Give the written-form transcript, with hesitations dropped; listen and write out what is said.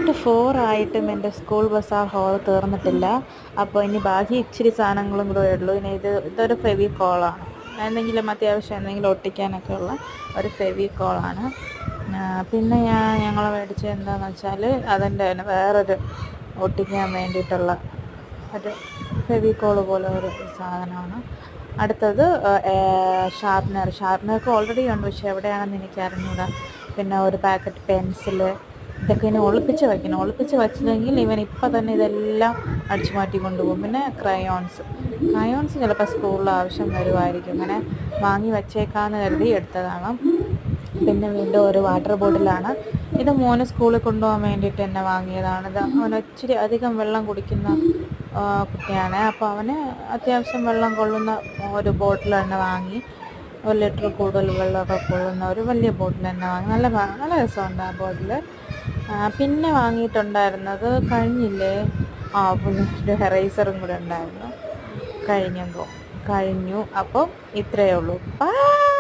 Part 4 ആയിട്ടും എൻ്റെ school Bazar whole തീർന്നിട്ടില്ല. അപ്പോൾ ഇനി ബാക്കി ഇച്ചിരി സാധനങ്ങളും കൂടെ ഉള്ളൂ. ഇനി ഇതൊരു ഫെവിക്കോളാണ്, എന്തെങ്കിലും അത്യാവശ്യം എന്തെങ്കിലും ഒട്ടിക്കാനൊക്കെ ഉള്ള ഒരു ഫെവിക്കോളാണ്. പിന്നെ ഞങ്ങൾ മേടിച്ചത് എന്താണെന്ന് വെച്ചാൽ അതിൻ്റെ തന്നെ വേറൊരു ഒട്ടിക്കാൻ വേണ്ടിയിട്ടുള്ള ഒരു ഫെവിക്കോള് പോലെ ഒരു സാധനമാണ്. അടുത്തത് ഷാർപ്നർക്ക് ഓൾറെഡി ഉണ്ട്, പക്ഷെ എവിടെയാണെന്ന് എനിക്ക് അറിഞ്ഞൂടാ. പിന്നെ ഒരു പാക്കറ്റ് പെൻസില്, ഇതൊക്കെ ഇനി ഒളിപ്പിച്ച് വച്ചില്ലെങ്കിൽ ഇവൻ ഇപ്പം തന്നെ ഇതെല്ലാം അടിച്ചു മാറ്റി കൊണ്ടുപോകും. പിന്നെ ക്രയോൺസ് ചിലപ്പോൾ സ്കൂളിൽ ആവശ്യം വരുമായിരിക്കും, അങ്ങനെ വാങ്ങി വച്ചേക്കാമെന്ന് കരുതി എടുത്തതാണ്. പിന്നെ വീണ്ടും ഒരു വാട്ടർ ബോട്ടിലാണ്. ഇത് മോന് സ്കൂളിൽ കൊണ്ടുപോകാൻ വേണ്ടിയിട്ട് തന്നെ വാങ്ങിയതാണ്. ഇത് അവന് ഇച്ചിരി അധികം വെള്ളം കുടിക്കുന്ന കുട്ടിയാണ്, അപ്പോൾ അവന് അത്യാവശ്യം വെള്ളം കൊള്ളുന്ന ഒരു ബോട്ടിൽ തന്നെ വാങ്ങി. 1 ലിറ്റർ കൂടുതൽ വെള്ളമൊക്കെ കൊള്ളുന്ന ഒരു വലിയ ബോട്ടിൽ തന്നെ വാങ്ങി. നല്ല രസമുണ്ട് ആ ബോട്ടിൽ. പിന്നെ വാങ്ങിയിട്ടുണ്ടായിരുന്നത് കഴിഞ്ഞില്ലേ, പിന്നെ ഒരു എറൈസറും കൂടെ ഉണ്ടായിരുന്നു. കഴിഞ്ഞു. അപ്പോൾ ഇത്രയേ ഉള്ളൂ. ബൈ.